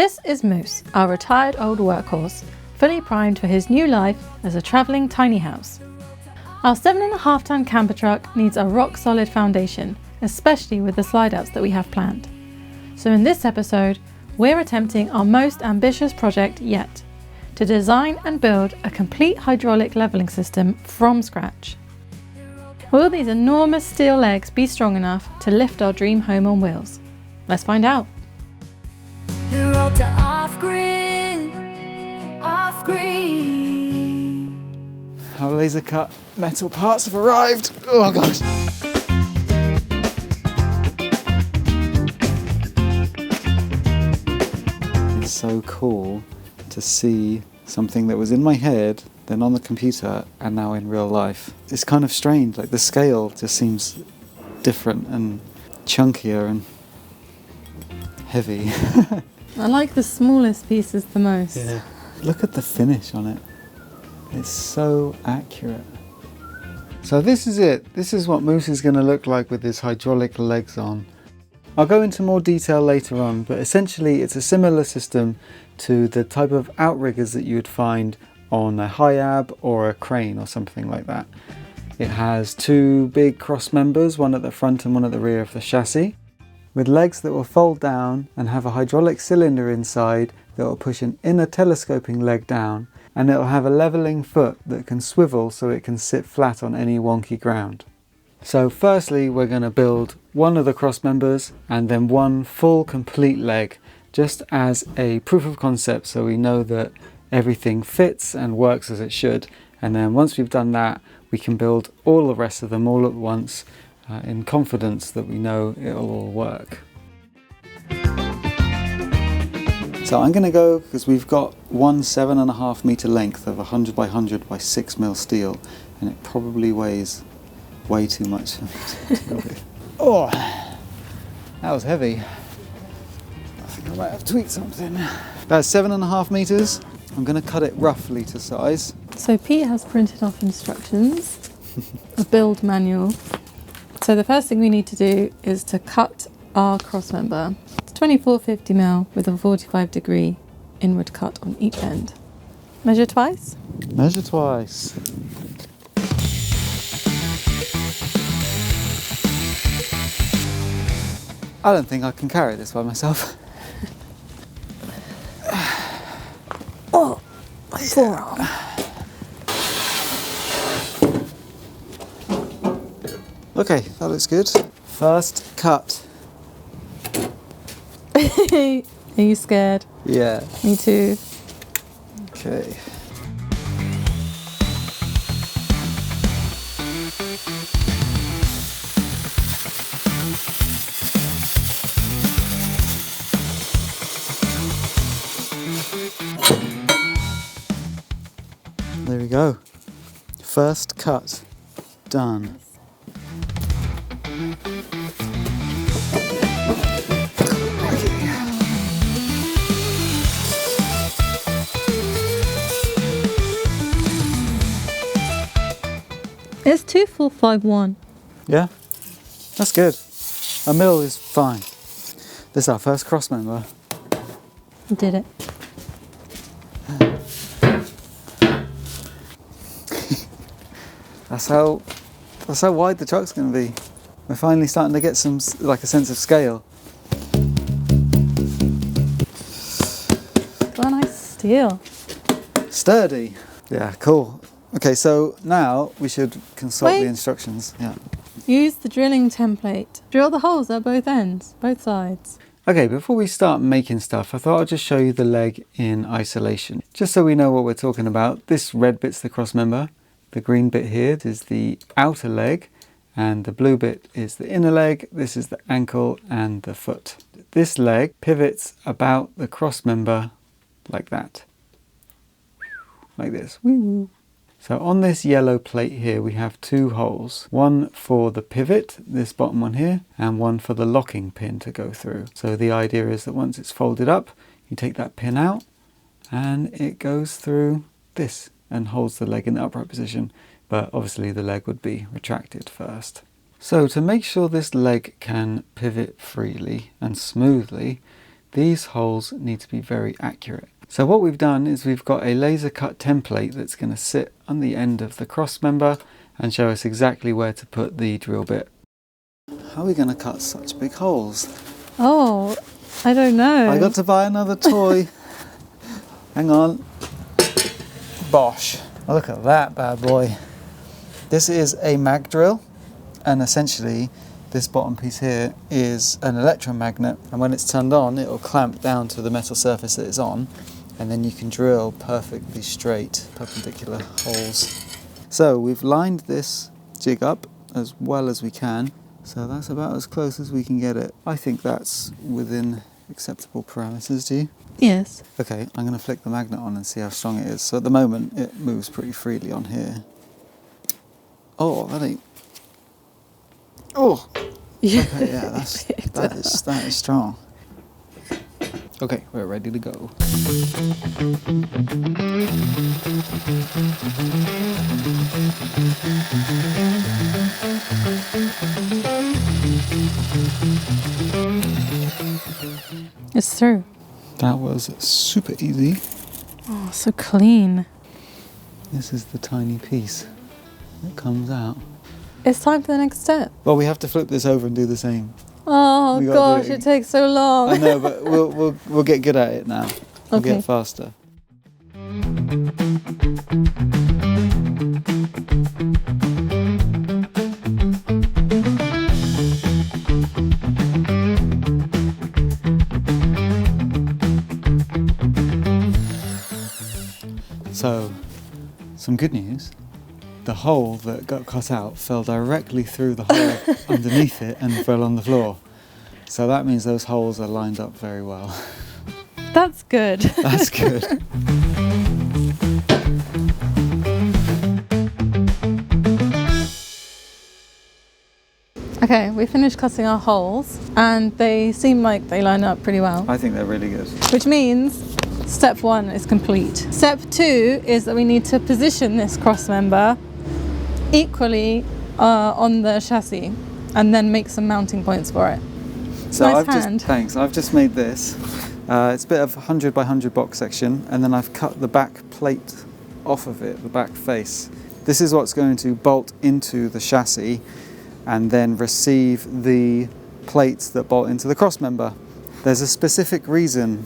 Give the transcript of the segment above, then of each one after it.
This is Moose, our retired old workhorse, fully primed for his new life as a travelling tiny house. Our 7.5 ton camper truck needs a rock solid foundation, especially with the slide outs that we have planned. So in this episode, we're attempting our most ambitious project yet, to design and build a complete hydraulic levelling system from scratch. Will these enormous steel legs be strong enough to lift our dream home on wheels? Let's find out. Our laser cut metal parts have arrived. Oh gosh. It's so cool to see something that was in my head, then on the computer, and now in real life. It's kind of strange, like the scale just seems different and chunkier and heavy. I like the smallest pieces the most. Yeah. Look at the finish on it. It's so accurate. So this is it. This is what Moose is going to look like with his hydraulic legs on. I'll go into more detail later on, but essentially it's a similar system to the type of outriggers that you would find on a Hiab or a crane or something like that. It has two big cross members, one at the front and one at the rear of the chassis, with legs that will fold down and have a hydraulic cylinder inside that will push an inner telescoping leg down, and it will have a levelling foot that can swivel so it can sit flat on any wonky ground. So firstly we're going to build one of the cross members and then one full complete leg, just as a proof of concept so we know that everything fits and works as it should, and then once we've done that we can build all the rest of them all at once in confidence that we know it'll all work. So I'm going to go, because we've got one 7.5 metre length of 100 by 100 by 6 mil steel, and it probably weighs way too much. Oh, that was heavy. I think I might have tweaked something. That's 7.5 metres. I'm going to cut it roughly to size. So Pete has printed off instructions, a build manual. So the first thing we need to do is to cut our cross member. It's 2450mm with a 45-degree inward cut on each end. Measure twice? Measure twice. I don't think I can carry this by myself. Oh, my forearm. Okay, that looks good. First cut. Are you scared? Yeah. Me too. Okay. There we go. First cut. Done. It's 2451. Yeah, that's good. A mil is fine. This is our first cross member. Did it. That's how wide the truck's going to be. We're finally starting to get some, like, a sense of scale. Got a nice steel. Sturdy. Yeah, cool. Okay, so now we should consult the instructions. Yeah. Use the drilling template. Drill the holes at both ends, both sides. Okay, before we start making stuff, I thought I'd just show you the leg in isolation. Just so we know what we're talking about. This red bit's the cross member. The green bit here is the outer leg, and the blue bit is the inner leg. This is the ankle and the foot. This leg pivots about the cross member like that. Like this. Woo-woo. So on this yellow plate here we have two holes, one for the pivot, this bottom one here, and one for the locking pin to go through. So the idea is that once it's folded up, you take that pin out and it goes through this and holds the leg in the upright position, but obviously the leg would be retracted first. So to make sure this leg can pivot freely and smoothly, These holes need to be very accurate. So what we've done is we've got a laser cut template that's going to sit on the end of the cross member and show us exactly where to put the drill bit. How are we going to cut such big holes? Oh, I don't know. I got to buy another toy. Hang on. Bosh. Oh, look at that bad boy. This is a mag drill, and essentially this bottom piece here is an electromagnet, and when it's turned on it'll clamp down to the metal surface that it's on, and then you can drill perfectly straight perpendicular holes. So we've lined this jig up as well as we can, so that's about as close as we can get it. I think that's within acceptable parameters, do you? Yes. Okay, I'm going to flick the magnet on and see how strong it is. So at the moment it moves pretty freely on here. Oh, that ain't... Oh! Yeah, okay, yeah, that is strong. Okay, we're ready to go. It's through. That was super easy. Oh, so clean. This is the tiny piece that comes out. It's time for the next step. Well, we have to flip this over and do the same. Oh gosh, it takes so long. I know, but we'll get good at it now. We'll Okay. get faster. So, some good news. The hole that got cut out fell directly through the hole underneath it and fell on the floor. So that means those holes are lined up very well. That's good. That's good. Okay, we finished cutting our holes and they seem like they line up pretty well. I think they're really good. Which means step 1 is complete. Step 2 is that we need to position this cross member equally on the chassis and then make some mounting points for it. So Nice I've just made this. It's a bit of 100 by 100 box section, and then I've cut the back plate off of it, the back face. This is what's going to bolt into the chassis and then receive the plates that bolt into the cross member. There's a specific reason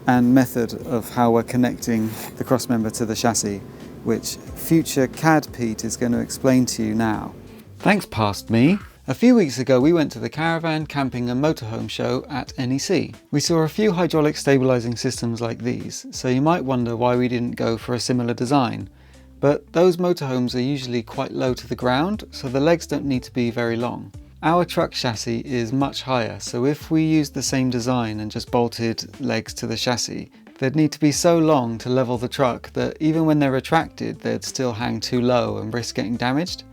and method of how we're connecting the cross member to the chassis, which future CAD Pete is going to explain to you now. Thanks, past me. A few weeks ago we went to the Caravan, Camping and Motorhome show at NEC. We saw a few hydraulic stabilising systems like these, so you might wonder why we didn't go for a similar design. But those motorhomes are usually quite low to the ground, so the legs don't need to be very long. Our truck chassis is much higher, so if we used the same design and just bolted legs to the chassis, they'd need to be so long to level the truck that even when they're retracted, they'd still hang too low and risk getting damaged.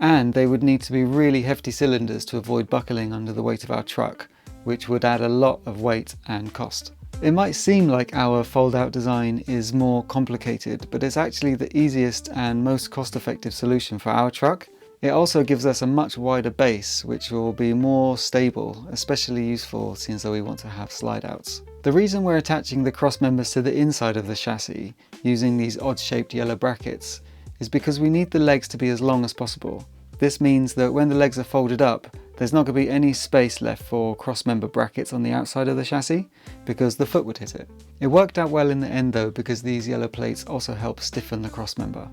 And they would need to be really hefty cylinders to avoid buckling under the weight of our truck, which would add a lot of weight and cost. It might seem like our fold-out design is more complicated, but it's actually the easiest and most cost-effective solution for our truck. It also gives us a much wider base, which will be more stable, especially useful since we want to have slide-outs. The reason we're attaching the cross members to the inside of the chassis, using these odd-shaped yellow brackets, is because we need the legs to be as long as possible. This means that when the legs are folded up, there's not going to be any space left for cross-member brackets on the outside of the chassis, because the foot would hit it. It worked out well in the end though, because these yellow plates also help stiffen the cross-member.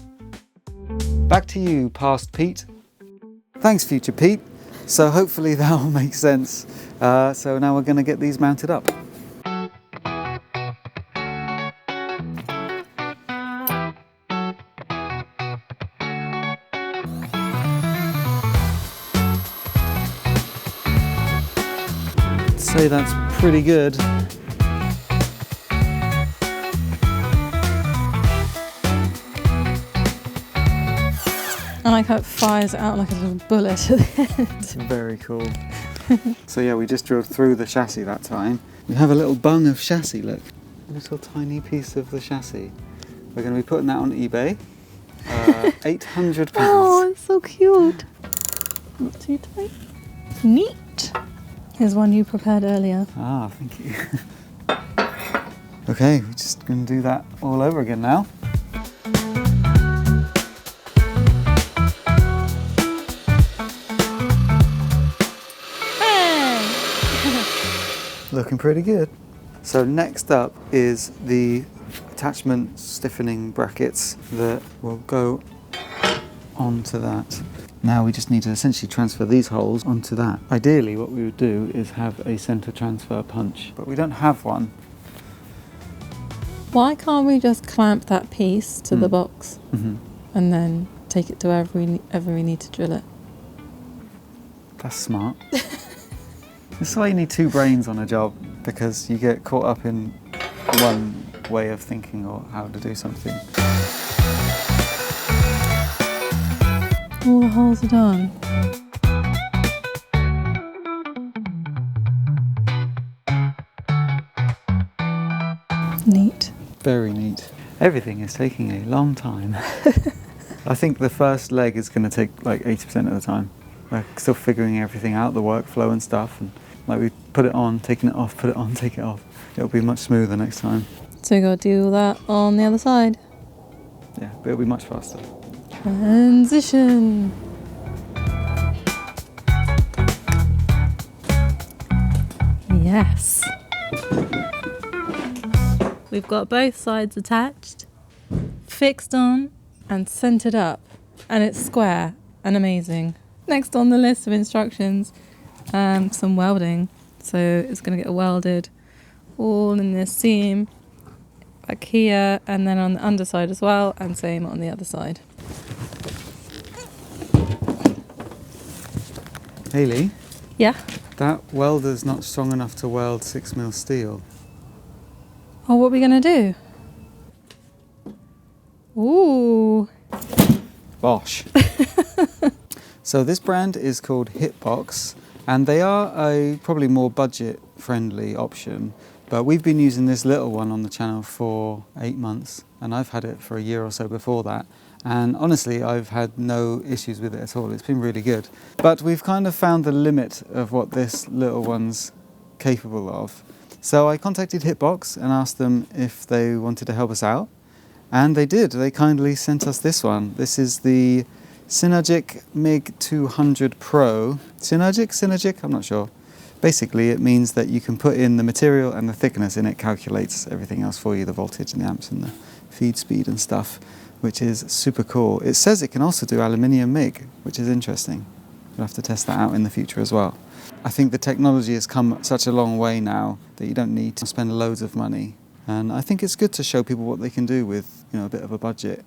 Back to you, past Pete. Thanks, future Pete. So hopefully that will make sense. So now we're going to get these mounted up. Say that's pretty good. I like how it fires out like a little bullet at the end. Very cool. So yeah, we just drilled through the chassis that time. We have a little bung of chassis, look. A little tiny piece of the chassis. We're going to be putting that on eBay. £800. Oh, it's so cute. Not too tight. Neat. Here's one you prepared earlier. Ah, thank you. Okay, we're just going to do that all over again now. Looking pretty good. So next up is the attachment stiffening brackets that will go onto that. Now we just need to essentially transfer these holes onto that. Ideally what we would do is have a center transfer punch, but we don't have one. Why can't we just clamp that piece to the box and then take it to wherever we need to drill it? That's smart. This is why you need two brains on a job, because you get caught up in one way of thinking or how to do something. All the holes are done. Neat. Very neat. Everything is taking a long time. I think the first leg is going to take like 80% of the time. We're still figuring everything out, the workflow and stuff. And like we put it on, taking it off, put it on, take it off. It'll be much smoother next time. So we got to do all that on the other side. Yeah, but it'll be much faster. Transition. Yes. We've got both sides attached, fixed on and centered up, and it's square and amazing. Next on the list of instructions, some welding. So it's going to get welded all in this seam, back here, and then on the underside as well, and same on the other side. Hayley? Yeah? That welder's not strong enough to weld 6mm steel. Oh, what are we going to do? Ooh. Bosh. So this brand is called Hitbox, and they are a probably more budget-friendly option. But we've been using this little one on the channel for 8 months, and I've had it for a year or so before that. And honestly, I've had no issues with it at all. It's been really good. But we've kind of found the limit of what this little one's capable of. So I contacted Hitbox and asked them if they wanted to help us out. And they did. They kindly sent us this one. This is the Synergic MIG 200 Pro. Synergic? I'm not sure. Basically, it means that you can put in the material and the thickness, and it calculates everything else for you, the voltage and the amps and the feed speed and stuff, which is super cool. It says it can also do aluminium MIG, which is interesting. We'll have to test that out in the future as well. I think the technology has come such a long way now that you don't need to spend loads of money. And I think it's good to show people what they can do with, a bit of a budget.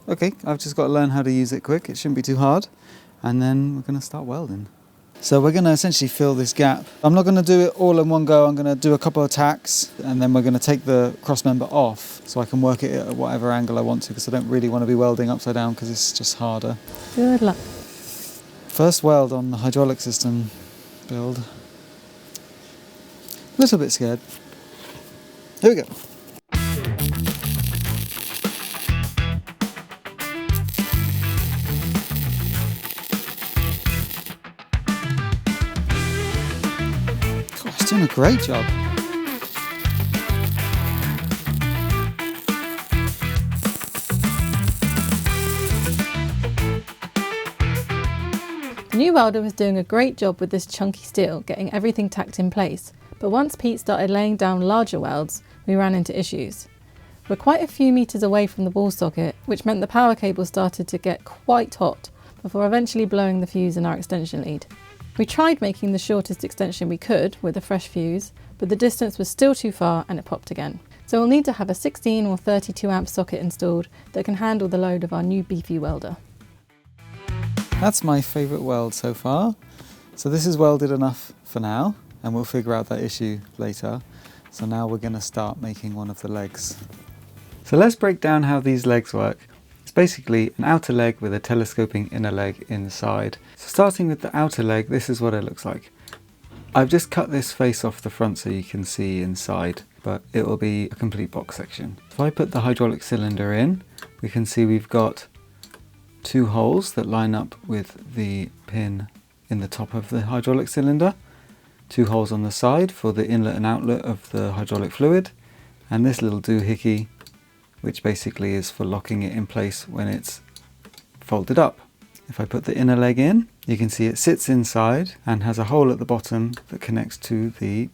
Okay, I've just got to learn how to use it quick. It shouldn't be too hard. And then we're going to start welding. So we're going to essentially fill this gap. I'm not going to do it all in one go. I'm going to do a couple of tacks, and then we're going to take the cross member off so I can work it at whatever angle I want to, because I don't really want to be welding upside down because it's just harder. Good luck. First weld on the hydraulic system build. A little bit scared. Here we go. He's doing a great job. The new welder was doing a great job with this chunky steel, getting everything tacked in place. But once Pete started laying down larger welds, we ran into issues. We're quite a few meters away from the ball socket, which meant the power cable started to get quite hot before eventually blowing the fuse in our extension lead. We tried making the shortest extension we could with a fresh fuse, but the distance was still too far and it popped again. So we'll need to have a 16 or 32 amp socket installed that can handle the load of our new beefy welder. That's my favourite weld so far. So this is welded enough for now, and we'll figure out that issue later. So now we're going to start making one of the legs. So let's break down how these legs work. It's basically an outer leg with a telescoping inner leg inside. So starting with the outer leg, this is what it looks like. I've just cut this face off the front so you can see inside, but it will be a complete box section. If I put the hydraulic cylinder in, we can see we've got 2 holes that line up with the pin in the top of the hydraulic cylinder. 2 holes on the side for the inlet and outlet of the hydraulic fluid, and this little doohickey, which basically is for locking it in place when it's folded up. If I put the inner leg in, you can see it sits inside and has a hole at the bottom that connects to the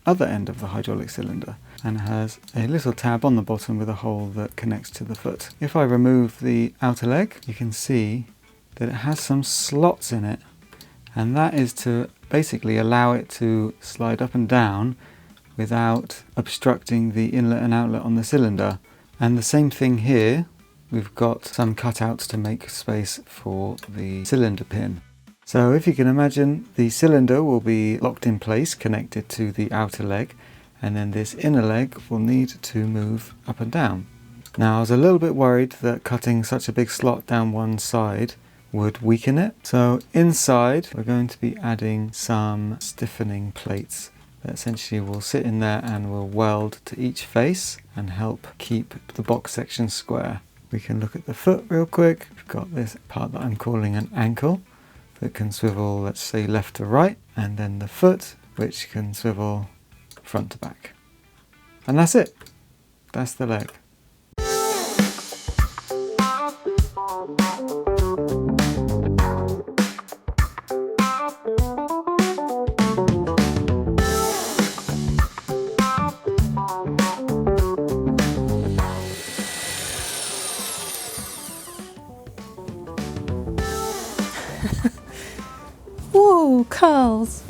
other end of the hydraulic cylinder, and has a little tab on the bottom with a hole that connects to the foot. If I remove the outer leg, you can see that it has some slots in it, and that is to basically allow it to slide up and down without obstructing the inlet and outlet on the cylinder. And the same thing here, we've got some cutouts to make space for the cylinder pin. So if you can imagine, the cylinder will be locked in place, connected to the outer leg, and then this inner leg will need to move up and down. Now I was a little bit worried that cutting such a big slot down one side would weaken it. So inside we're going to be adding some stiffening plates that essentially will sit in there and will weld to each face and help keep the box section square. We can look at the foot real quick. We've got this part that I'm calling an ankle that can swivel, let's say, left to right, and then the foot which can swivel front to back. And that's it. That's the leg. Whoa, curls!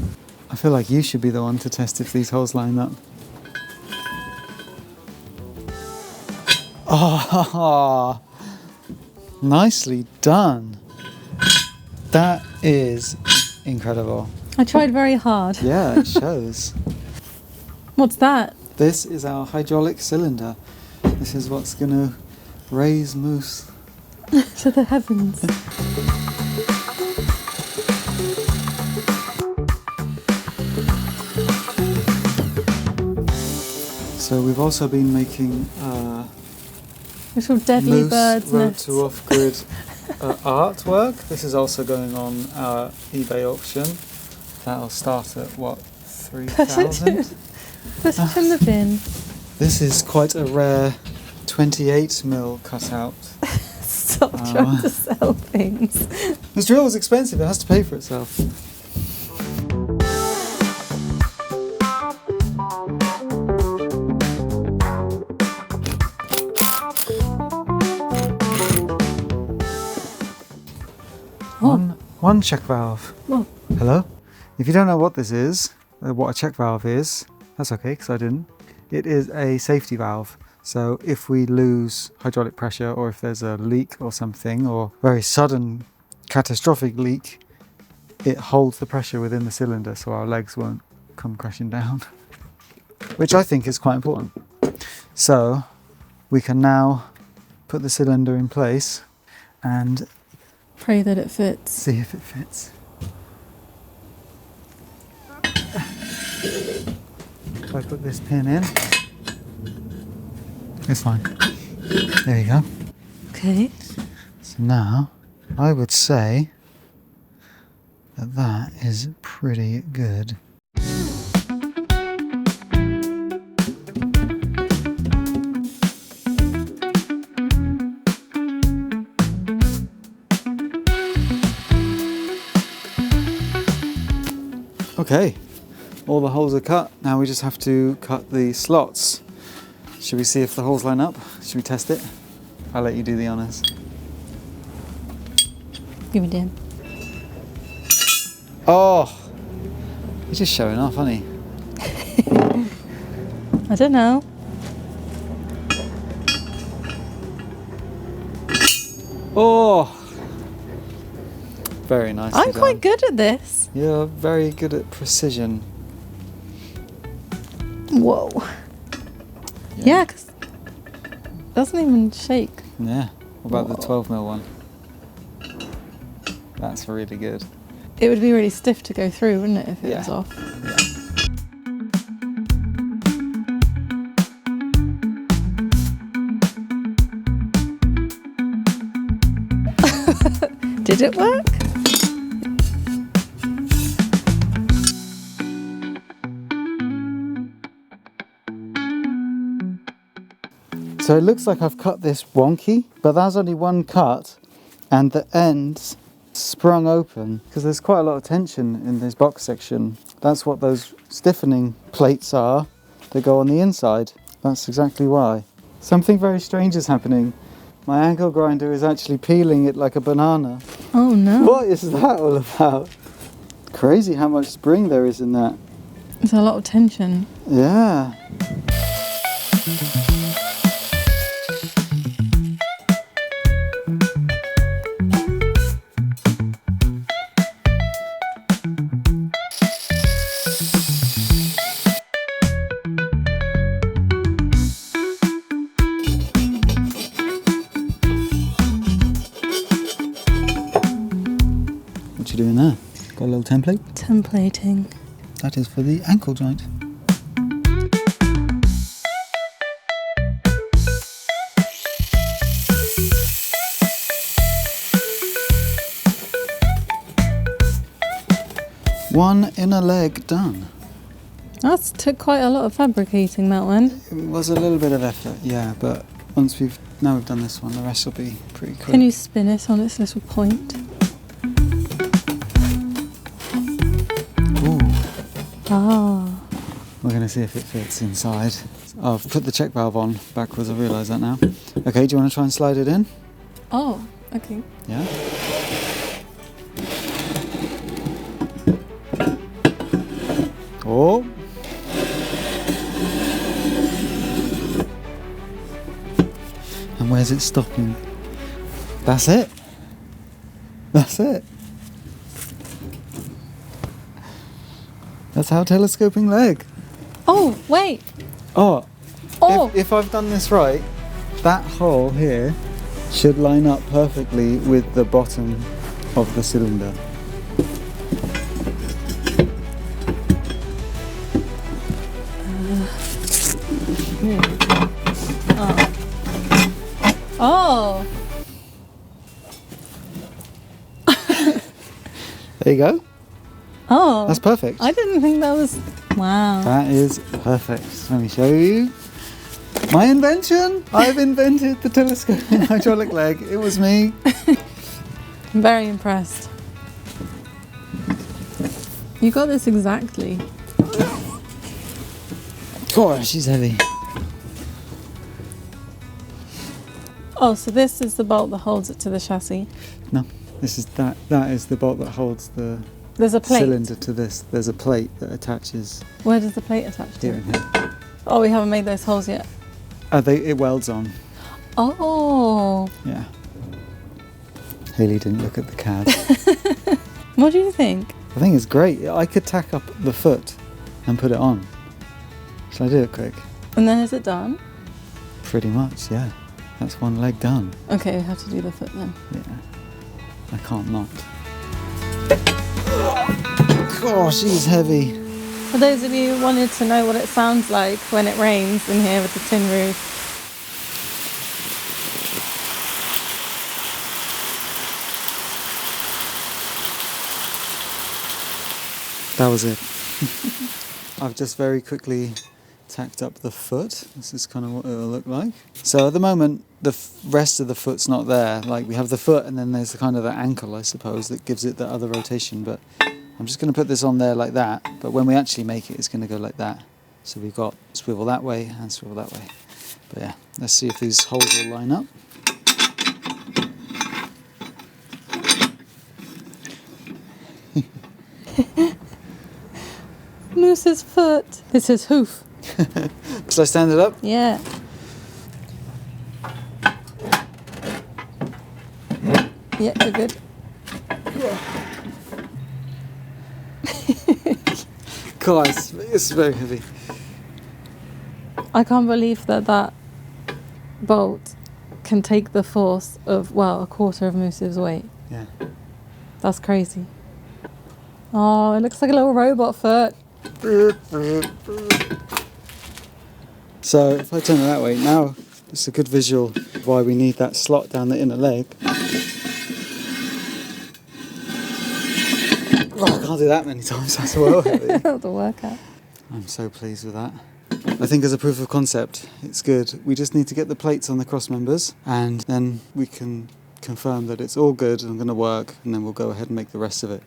I feel like you should be the one to test if these holes line up. Oh, nicely done. That is incredible. I tried very hard. Yeah, it shows. What's that? This is our hydraulic cylinder. This is what's going to raise Moose To the heavens. So we've also been making Little deadly Moose birds Road nests. to Off-Grid artwork. This is also going on our eBay auction. That'll start at what, 3,000? Push it in the bin. This is quite a rare 28mm cutout. Stop trying to sell things. This drill is expensive, it has to pay for itself. One check valve. What? Hello? If you don't know what this is, what a check valve is, that's okay, because I didn't. It is a safety valve. So if we lose hydraulic pressure, or if there's a leak or something, or very sudden catastrophic leak, it holds the pressure within the cylinder so our legs won't come crashing down, which I think is quite important. So we can now put the cylinder in place and Pray that it fits. see if it fits. If I put this pin in, it's fine. There you go. Okay. So now I would say that that is pretty good. Okay, all the holes are cut. Now we just have to cut the slots. Should we see if the holes line up? Should we test it? I'll let you do the honours. Give me Dan. Oh, he's just showing off, isn't he? I don't know. Oh, very nicely I'm done. quite good at this. You're very good at precision. Whoa. Yeah, because it doesn't even shake. Yeah. What about the Whoa. 12mm one? That's really good. It would be really stiff to go through, wouldn't it, if it Yeah. was off? Yeah. Did it work? So it looks like I've cut this wonky, but that's only one cut and the ends sprung open because there's quite a lot of tension in this box section. That's what those stiffening plates are that go on the inside. That's exactly why. Something very strange is happening. My angle grinder is actually peeling it like a banana. Oh no. What is that all about? Crazy how much spring there is in that. There's a lot of tension. Yeah. What you doing there? Got a little template? Templating. That is for the ankle joint. One inner leg done. That took quite a lot of fabricating, that one. It was a little bit of effort, yeah, but now we've done this one, the rest will be pretty quick. Can you spin it on its little point? Ooh. Ah. We're going to see if it fits inside. I've put the check valve on backwards, I realise that now. Okay, do you want to try and slide it in? Oh, okay. Yeah. Oh. And where's it stopping? That's it. That's it. That's how telescoping leg. Oh, wait. Oh. Oh. If I've done this right, that hole here should line up perfectly with the bottom of the cylinder. Oh. There you go. Oh. That's perfect. I didn't think that was... Wow. That is perfect. Let me show you. My invention! I've invented the telescoping hydraulic leg. It was me. I'm very impressed. You got this exactly. Gosh, she's heavy. Oh, so this is the bolt that holds it to the chassis. No, this is that is the bolt that holds the There's a plate. cylinder to this. There's a plate that attaches Where does the plate attach to? here and here. Oh, we haven't made those holes yet. It welds on. Oh. Yeah. Haley didn't look at the CAD. What do you think? I think it's great. I could tack up the foot and put it on. Shall I do it quick? And then is it done? Pretty much, yeah. That's one leg done. Okay, we have to do the foot then. Yeah. I can't not. Gosh, she's heavy. For those of you who wanted to know what it sounds like when it rains in here with the tin roof. That was it. I've just very quickly tacked up the foot. This is kind of what it'll look like. So at the moment, the rest of the foot's not there. Like we have the foot and then there's kind of the ankle, I suppose, that gives it the other rotation. But I'm just going to put this on there like that. But when we actually make it, it's going to go like that. So we've got swivel that way and swivel that way. But yeah, let's see if these holes will line up. Moose's foot. This is Hoof. Should I stand it up? Yeah. Yeah, you're good. God, it's very heavy. I can't believe that bolt can take the force of, well, a quarter of Moose's weight. Yeah. That's crazy. Oh, it looks like a little robot foot. So if I turn it that way, now it's a good visual of why we need that slot down the inner leg. Oh, I can't do that many times, that's well heavy. The workout. I'm so pleased with that. I think as a proof of concept, it's good. We just need to get the plates on the cross members, and then we can confirm that it's all good and going to work, and then we'll go ahead and make the rest of it.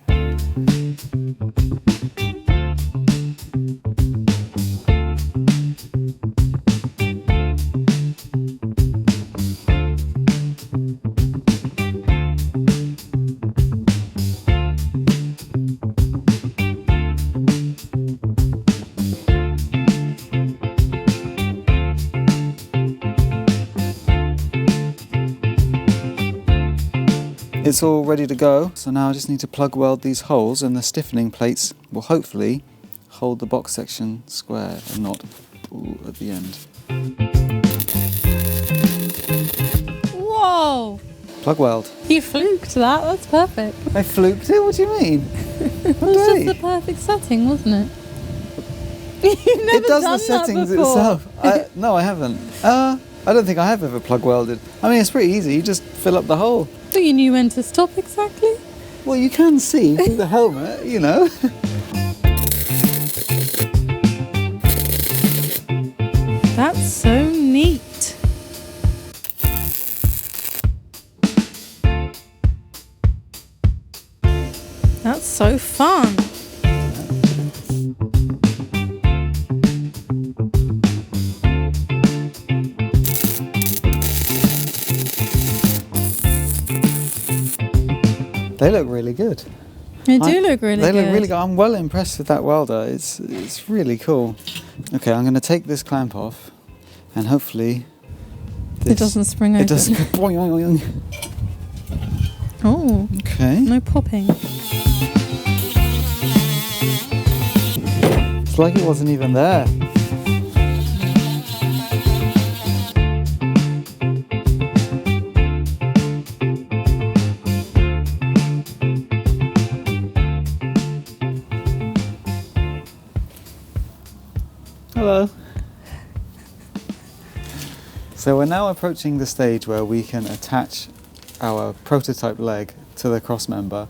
It's all ready to go, so now I just need to plug weld these holes, and the stiffening plates will hopefully hold the box section square and not at the end. Whoa! Plug weld. You fluked that, that's perfect. I fluked it? What do you mean? It was just the perfect setting, wasn't it? You've never It does done the settings that before. itself. No, I haven't. I don't think I have ever plug welded. I mean, it's pretty easy, you just fill up the hole. So you knew when to stop exactly? Well, you can see through the helmet, you know. That's so neat. That's so fun. They look really good. They do look really good. They look really good. I'm well impressed with that welder. It's really cool. Okay, I'm going to take this clamp off, and hopefully it doesn't spring open. It doesn't. Boing, boing, boing. Oh. Okay. No popping. It's like it wasn't even there. Hello. So we're now approaching the stage where we can attach our prototype leg to the cross member,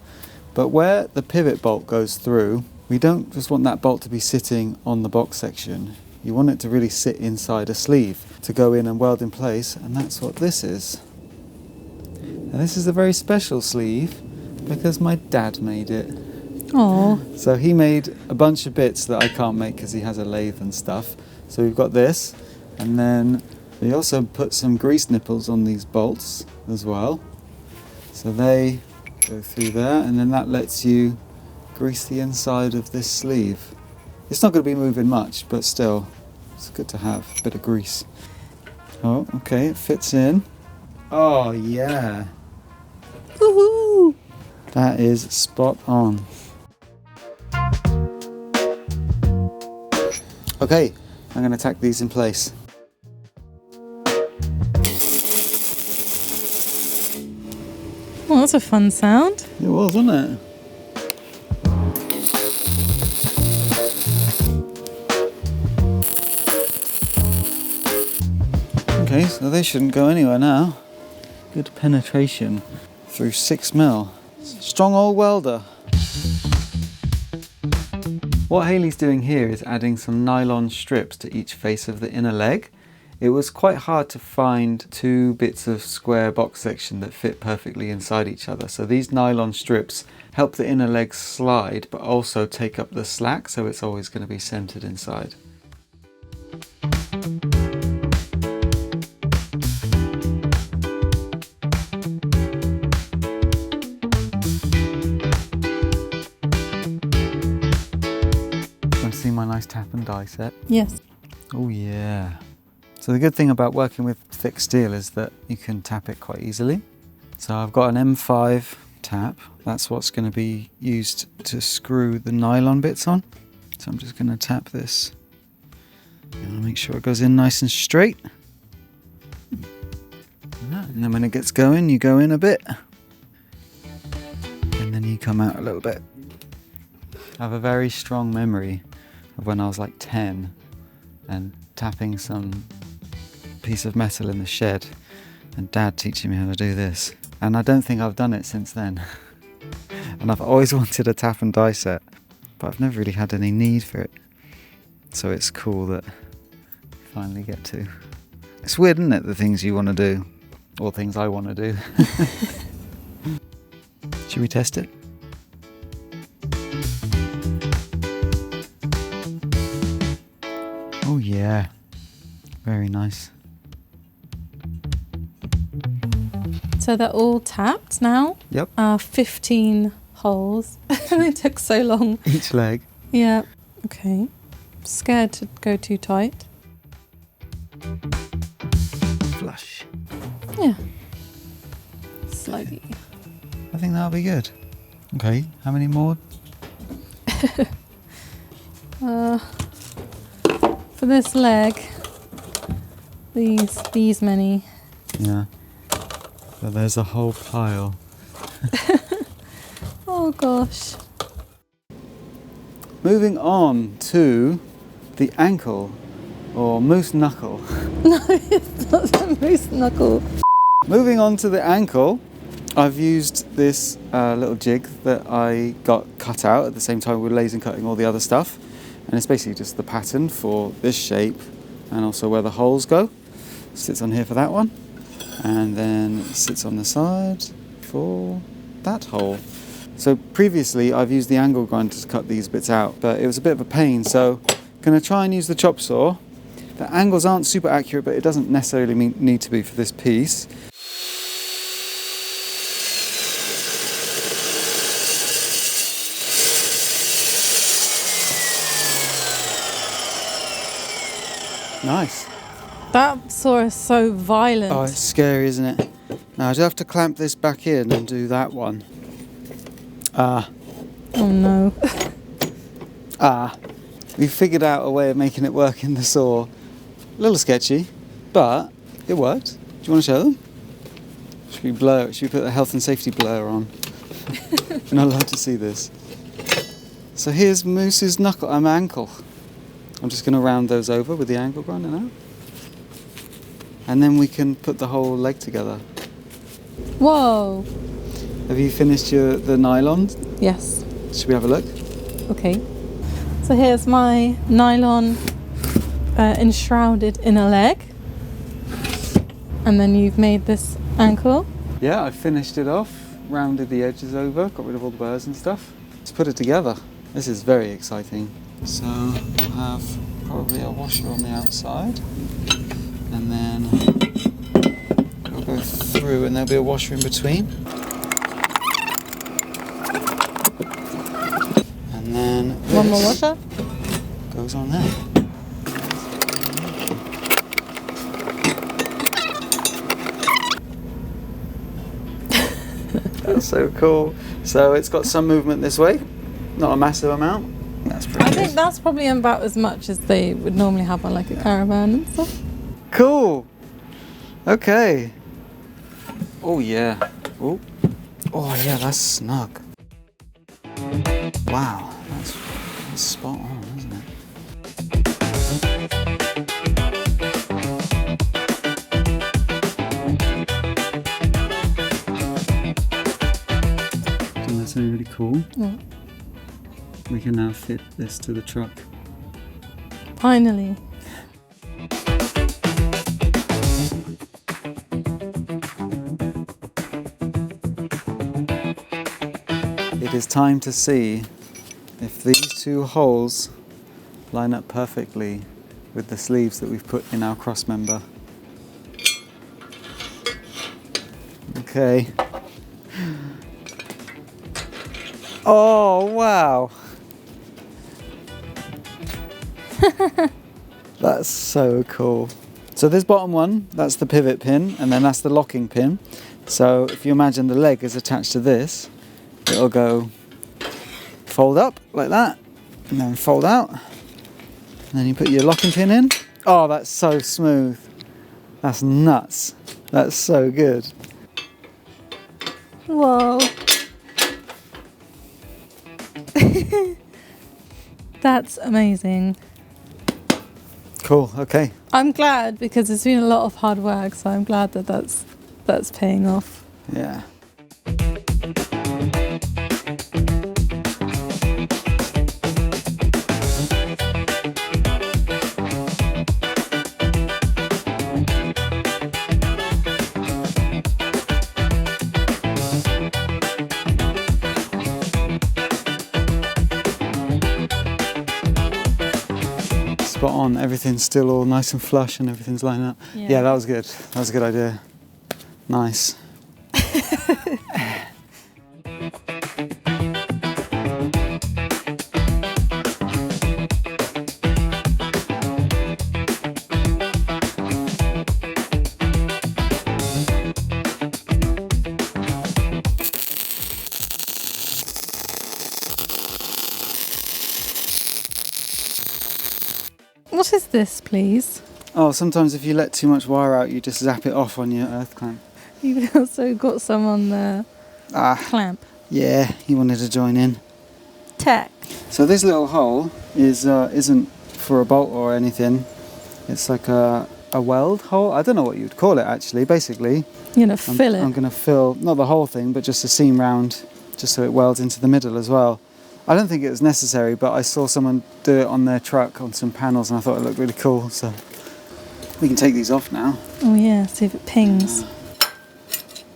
but where the pivot bolt goes through, we don't just want that bolt to be sitting on the box section. You want it to really sit inside a sleeve to go in and weld in place, and that's what this is. And this is a very special sleeve because my dad made it. Oh. So he made a bunch of bits that I can't make because he has a lathe and stuff. So we've got this, and then we also put some grease nipples on these bolts as well. So they go through there, and then that lets you grease the inside of this sleeve. It's not going to be moving much, but still, it's good to have a bit of grease. Oh, okay, it fits in. Oh, yeah. Woohoo! That is spot on. Okay, I'm going to tack these in place. Well, that's a fun sound. It was, wasn't it? Okay, so they shouldn't go anywhere now. Good penetration through 6mm. Strong old welder. What Hayley's doing here is adding some nylon strips to each face of the inner leg. It was quite hard to find two bits of square box section that fit perfectly inside each other. So these nylon strips help the inner leg slide, but also take up the slack, so it's always going to be centered inside. See my nice tap and die set? Yes. Oh yeah. So the good thing about working with thick steel is that you can tap it quite easily. So I've got an M5 tap. That's what's going to be used to screw the nylon bits on. So I'm just going to tap this. And make sure it goes in nice and straight. And then when it gets going, you go in a bit. And then you come out a little bit. I have a very strong memory of when I was like 10 and tapping some piece of metal in the shed and Dad teaching me how to do this. And I don't think I've done it since then. And I've always wanted a tap and die set, but I've never really had any need for it. So it's cool that finally get to. It's weird, isn't it, the things you want to do, or things I want to do. Should we test it? Oh yeah, very nice. So they're all tapped now. Yep. 15 holes. They took so long. Each leg. Yeah. Okay. Scared to go too tight. Flush. Yeah. Slightly. I think that'll be good. Okay, how many more? For this leg, these many. Yeah. But there's a whole pile. Oh gosh. Moving on to the ankle, or moose knuckle. No, it's not a moose knuckle. Moving on to the ankle, I've used this little jig that I got cut out at the same time we were laser cutting all the other stuff. And it's basically just the pattern for this shape and also where the holes go. Sits on here for that one. And then it sits on the side for that hole. So previously I've used the angle grinder to cut these bits out, but it was a bit of a pain, so I'm going to try and use the chop saw. The angles aren't super accurate, but it doesn't necessarily need to be for this piece. Nice. That saw is so violent. Oh, it's scary, isn't it? Now I just have to clamp this back in and do that one. Oh no. We figured out a way of making it work in the saw. A little sketchy, but it worked. Do you want to show them? Should we blur? Should we put a health and safety blur on? You're not allowed to see this. So here's Moose's ankle. I'm just going to round those over with the angle grinder now. And then we can put the whole leg together. Whoa. Have you finished the nylon? Yes. Should we have a look? Okay. So here's my nylon enshrouded inner leg. And then you've made this ankle. Yeah, I finished it off, rounded the edges over, got rid of all the burrs and stuff. Let's put it together. This is very exciting. So we'll have probably a washer on the outside, and then we'll go through and there'll be a washer in between. And then One more washer. Goes on there. That's so cool. So it's got some movement this way, not a massive amount. That's pretty I good. think that's probably about as much as they would normally have on like a caravan and stuff. Cool. Okay. Oh yeah. Oh. Oh yeah, that's snug. Wow, that's spot on, isn't it? Isn't that something really cool? Yeah. We can now fit this to the truck. Finally. It is time to see if these two holes line up perfectly with the sleeves that we've put in our crossmember. Okay. Oh, wow. That's so cool. So this bottom one, that's the pivot pin, and then that's the locking pin. So if you imagine the leg is attached to this, it'll go fold up like that, and then fold out. And then you put your locking pin in. Oh, that's so smooth. That's nuts. That's so good. Whoa. That's amazing. Cool, okay. I'm glad because it's been a lot of hard work, so I'm glad that that's paying off. Yeah. on, everything's still all nice and flush and everything's lining up. Yeah, that was good. That was a good idea. Nice. What is this, please? Oh, sometimes if you let too much wire out, you just zap it off on your earth clamp. You've also got some on the clamp. Yeah, he wanted to join in. Tech. So this little hole isn't for a bolt or anything. It's like a weld hole. I don't know what you'd call it actually. Basically, You're gonna fill it. I'm gonna fill not the whole thing, but just a seam round, just so it welds into the middle as well. I don't think it was necessary, but I saw someone do it on their truck on some panels, and I thought it looked really cool. So we can take these off now. Oh yeah, see if it pings.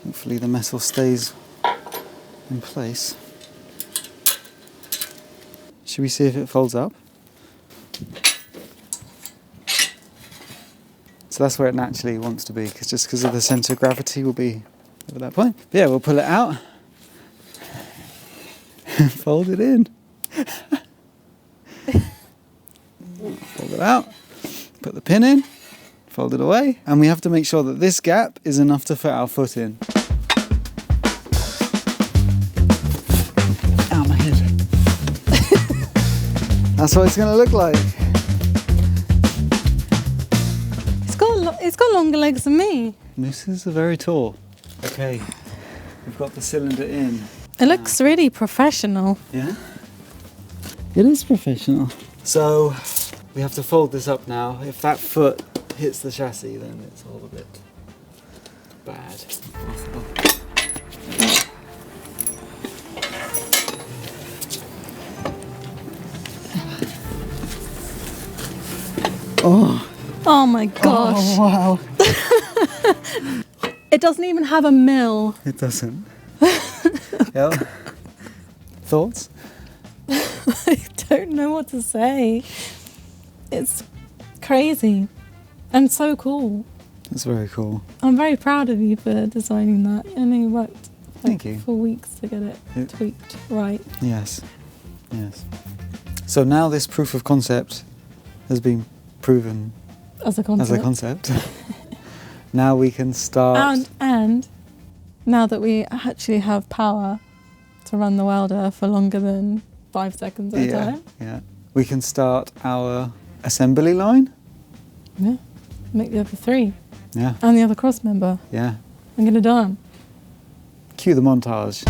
Hopefully the metal stays in place. Should we see if it folds up? So that's where it naturally wants to be, just because of the centre of gravity will be at that point. But yeah, we'll pull it out. Fold it in. Fold it out. Put the pin in. Fold it away. And we have to make sure that this gap is enough to fit our foot in. Ow, my head. That's what it's going to look like. It's got longer legs than me. Mooses are very tall. Okay, we've got the cylinder in. It looks really professional. Yeah? It is professional. So, we have to fold this up now. If that foot hits the chassis, then it's all a bit bad. Oh my gosh. Oh, wow. It doesn't even have a mill. It doesn't. Yeah. Thoughts? I don't know what to say. It's crazy and so cool. That's very cool. I'm very proud of you for designing that. I know you worked Thank you. for weeks to get it tweaked right. Yes. Yes. So now this proof of concept has been proven As a concept. Now we can start. And now that we actually have power to run the welder for longer than 5 seconds at a time. Yeah. We can start our assembly line. Yeah. Make the other 3. Yeah. And the other crossmember. Yeah. I'm gonna done. Cue the montage.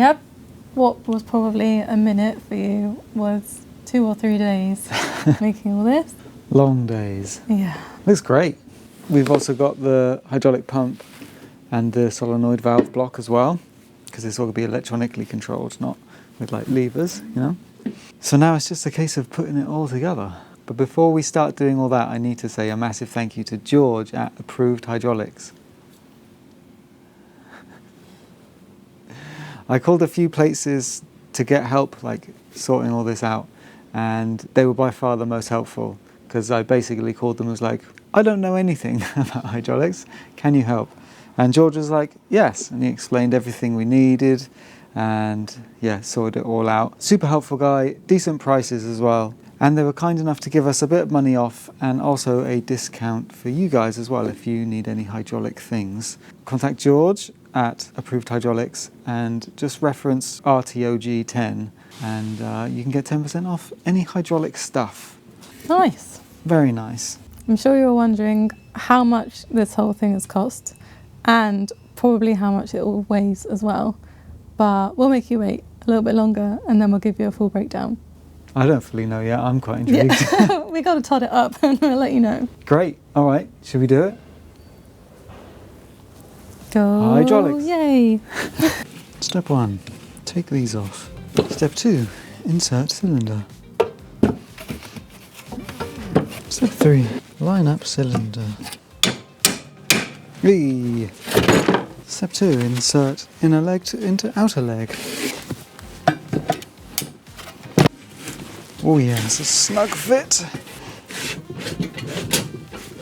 Yep. What was probably a minute for you was 2 or 3 days making all this. Long days. Yeah. Looks great. We've also got the hydraulic pump and the solenoid valve block as well, because this will be electronically controlled, not with like levers, you know. So now it's just a case of putting it all together. But before we start doing all that, I need to say a massive thank you to George at Approved Hydraulics. I called a few places to get help, like sorting all this out, and they were by far the most helpful, because I basically called them and was like, I don't know anything about hydraulics, can you help? And George was like, yes, and he explained everything we needed, and yeah, sorted it all out. Super helpful guy, decent prices as well, and they were kind enough to give us a bit of money off and also a discount for you guys as well if you need any hydraulic things. Contact George at Approved Hydraulics and just reference RTG&x and you can get 10% off any hydraulic stuff. Nice. Very nice. I'm sure you're wondering how much this whole thing has cost and probably how much it all weighs as well. But we'll make you wait a little bit longer and then we'll give you a full breakdown. I don't fully know yet, I'm quite intrigued. Yeah. We got to tot it up and we'll let you know. Great, all right, should we do it? Go. Hydraulics. Yay. Step 1, take these off. Step 2, insert cylinder. Step 3, line up cylinder. Eee. Step 2, insert inner leg into outer leg. Oh yeah, it's a snug fit.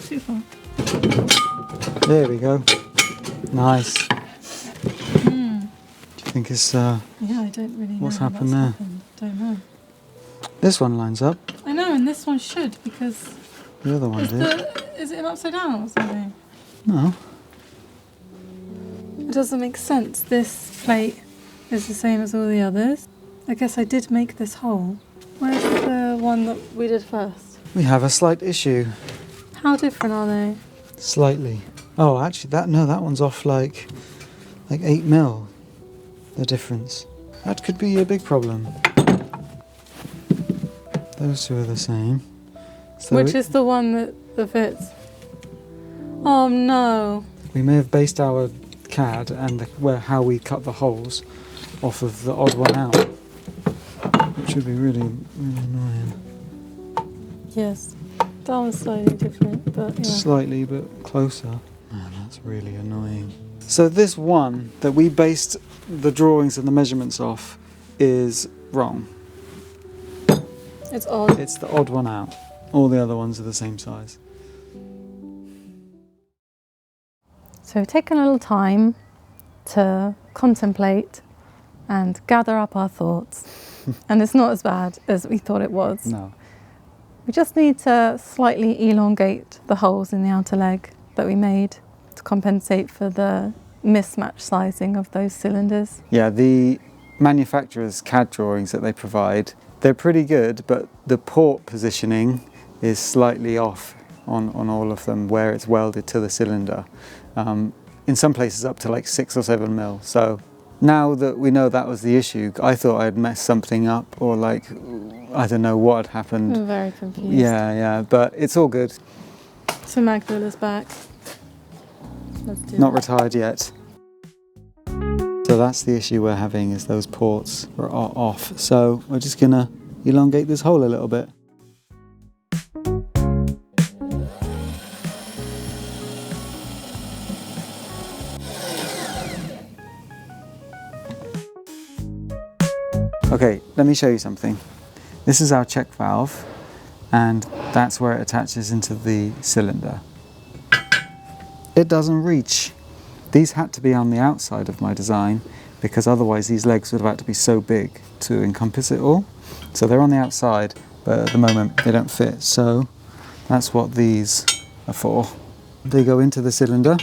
Super. There we go. Nice. Do you think it's Yeah, I don't really know what's how happened that's there? happened. Don't know. This one lines up. I know, and this one should because The other one did. is it upside down or something? No. It doesn't make sense. This plate is the same as all the others. I guess I did make this hole. Where's the one that we did first? We have a slight issue. How different are they? Slightly. Oh, actually, that one's off like 8 mil. The difference. That could be a big problem. Those two are the same. So Which is the one that fits? Oh no. we may have based our CAD and how we cut the holes off of the odd one out, which would be really, really annoying. Yes. That one's slightly different, but yeah. Slightly, but closer. Man, that's really annoying. So this one that we based the drawings and the measurements off is wrong. It's odd. It's the odd one out. All the other ones are the same size. So we've taken a little time to contemplate and gather up our thoughts. And it's not as bad as we thought it was. No. We just need to slightly elongate the holes in the outer leg that we made to compensate for the mismatch sizing of those cylinders. Yeah, the manufacturer's CAD drawings that they provide, they're pretty good, but the port positioning is slightly off on all of them where it's welded to the cylinder. In some places up to like 6 or 7 mil. So now that we know that was the issue, I thought I'd messed something up or like, I don't know what had happened. I'm very confused. Yeah, but it's all good. So Magdalena's back. Let's do Not that. retired yet. So that's the issue we're having, is those ports are off. So we're just gonna elongate this hole a little bit. Okay, let me show you something. This is our check valve, and that's where it attaches into the cylinder. It doesn't reach. These had to be on the outside of my design because otherwise these legs would have had to be so big to encompass it all. So they're on the outside, but at the moment they don't fit. So that's what these are for. They go into the cylinder,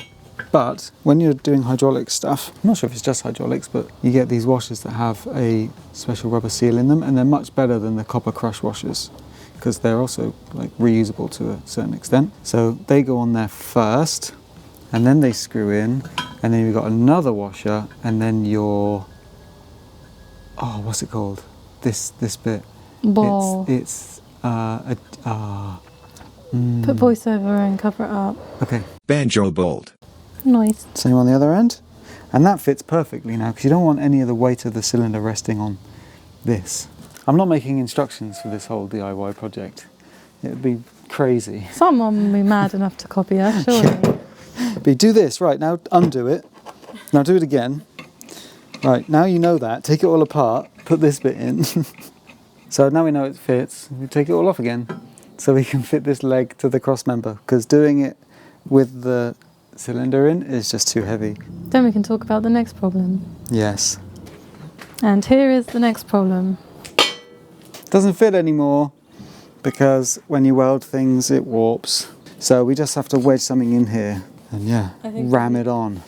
but when you're doing hydraulic stuff, I'm not sure if it's just hydraulics, but you get these washers that have a special rubber seal in them, and they're much better than the copper crush washers because they're also like reusable to a certain extent. So they go on there first, and then they screw in, and then you've got another washer, and then your oh, what's it called? This bit. Ball. It's Put voiceover and cover it up. Okay. Banjo bolt. Nice. Same on the other end. And that fits perfectly now because you don't want any of the weight of the cylinder resting on this. I'm not making instructions for this whole DIY project. It would be crazy. Someone will be mad enough to copy us, surely. But do this, right, now undo it. Now do it again. Right, now you know that. Take it all apart, put this bit in. So now we know it fits. We take it all off again. So we can fit this leg to the cross member because doing it with the cylinder in is just too heavy. Then we can talk about the next problem. Yes. And here is the next problem. Doesn't fit anymore because when you weld things it warps. So we just have to wedge something in here and yeah, ram it on.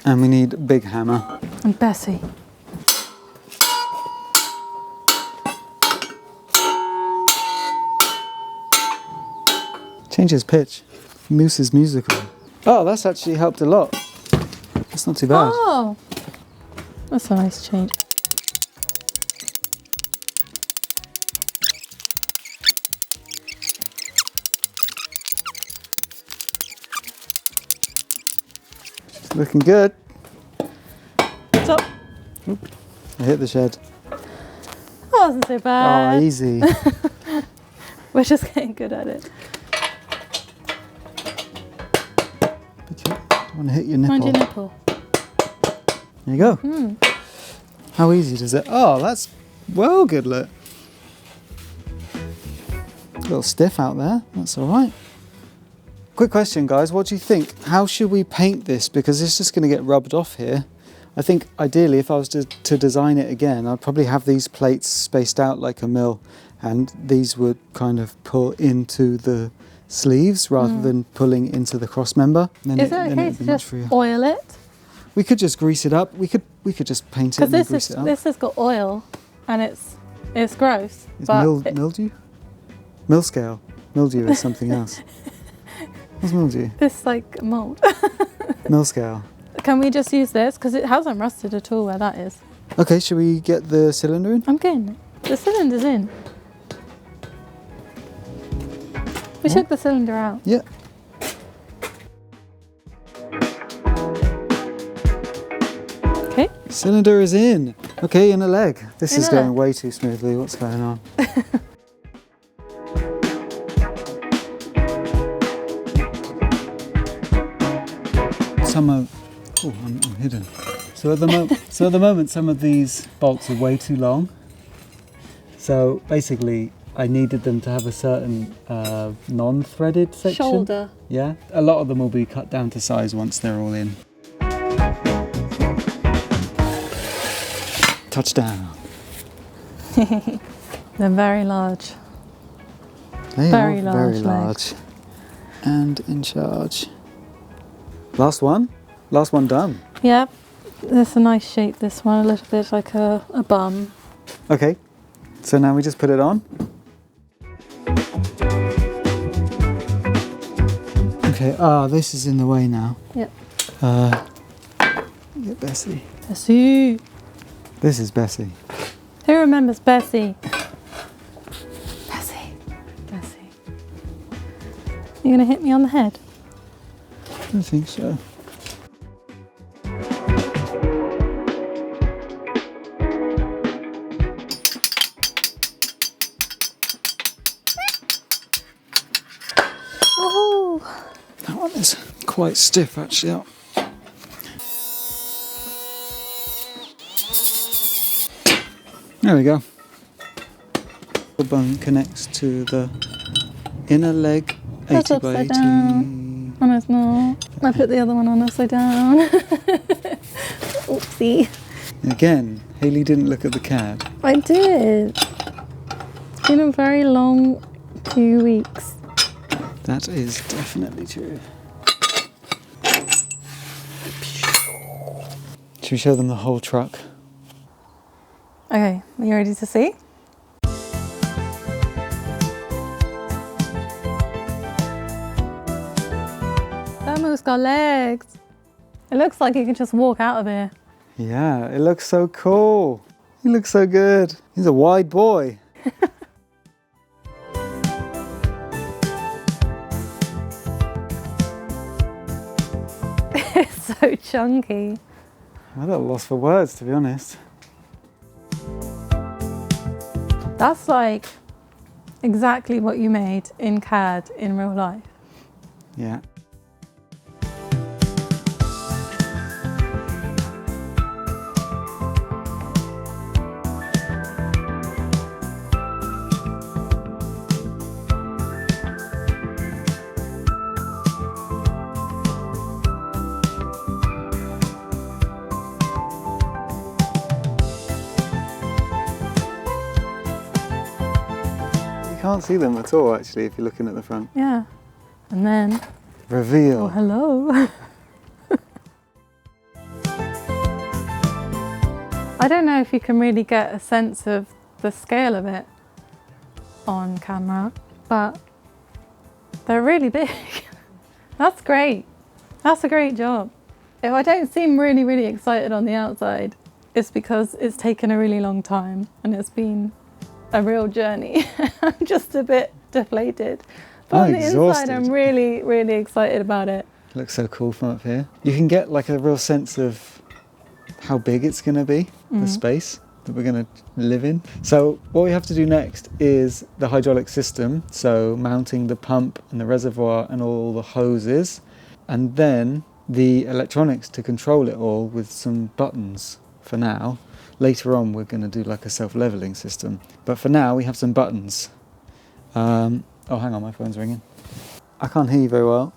And we need a big hammer. And Bessie. Changes pitch. Moose is musical. Oh, that's actually helped a lot. That's not too bad. Oh, that's a nice change. It's looking good. Stop. Oop, I hit the shed. Oh, wasn't so bad. Oh, easy. We're just getting good at it. Don't want to hit your nipple. Mind your nipple. There you go. How easy does it? Oh, that's well good, look. A little stiff out there. That's all right. Quick question, guys. What do you think? How should we paint this? Because it's just going to get rubbed off here. I think ideally, if I was to design it again, I'd probably have these plates spaced out like a mill, and these would kind of pull into the sleeves rather than pulling into the cross member. Is it okay to just oil it? We could just grease it up. We could just paint it and then grease it up. This has got oil, and it's gross. It's mildew? Mill scale. Mildew is something else. What's mildew? This like mold. Mill scale. Can we just use this? Because it hasn't rusted at all where that is. Okay, should we get the cylinder in? I'm getting it. The cylinder's in. We took the cylinder out. Yeah. Okay. Cylinder is in. Okay, in a leg. This is going way too smoothly. What's going on? I'm hidden. So at the moment, some of these bolts are way too long. So basically, I needed them to have a certain non-threaded section. Shoulder. Yeah. A lot of them will be cut down to size once they're all in. Touchdown. They're very large. They very are large very legs. large. And in charge. Last one done. Yep. It's a nice shape, this one. A little bit like a bum. Okay. So now we just put it on. Okay, this is in the way now. Yep. Get Bessie. Bessie. This is Bessie. Who remembers Bessie? Bessie. Bessie. You gonna hit me on the head? I don't think so. Oh. That one is quite stiff actually. There we go. The bone connects to the inner leg, 80 by 80. Down. Oh no, it's not. I put the other one on upside down. Oopsie. Again, Hayley didn't look at the CAD. I did. It's been a very long 2 weeks. That is definitely true. Should we show them the whole truck? Okay, are you ready to see? That moose got legs. It looks like you can just walk out of here. Yeah, it looks so cool. He looks so good. He's a wide boy. It's so chunky. I'm a little lost for words, to be honest. That's like exactly what you made in CAD in real life. Yeah. You can't see them at all, actually, if you're looking at the front. Yeah. And then, Reveal. oh, hello. I don't know if you can really get a sense of the scale of it on camera, but they're really big. That's great. That's a great job. If I don't seem really, really excited on the outside, it's because it's taken a really long time and it's been a real journey. I'm just a bit deflated. But on the inside, I'm really, really excited about it. It looks so cool from up here. You can get like a real sense of how big it's going to be, the space that we're going to live in. So what we have to do next is the hydraulic system. So mounting the pump and the reservoir and all the hoses, and then the electronics to control it all with some buttons for now. Later on, we're going to do like a self-leveling system. But for now, we have some buttons. Oh, hang on, my phone's ringing. I can't hear you very well.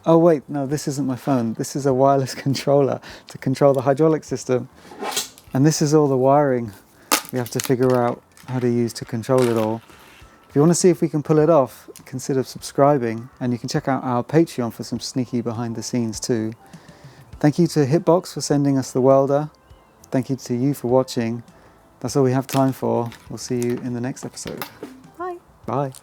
Oh wait, no, this isn't my phone. This is a wireless controller to control the hydraulic system. And this is all the wiring we have to figure out how to use to control it all. If you want to see if we can pull it off, consider subscribing, and you can check out our Patreon for some sneaky behind the scenes too. Thank you to Hitbox for sending us the welder. Thank you to you for watching. That's all we have time for. We'll see you in the next episode. Bye. Bye.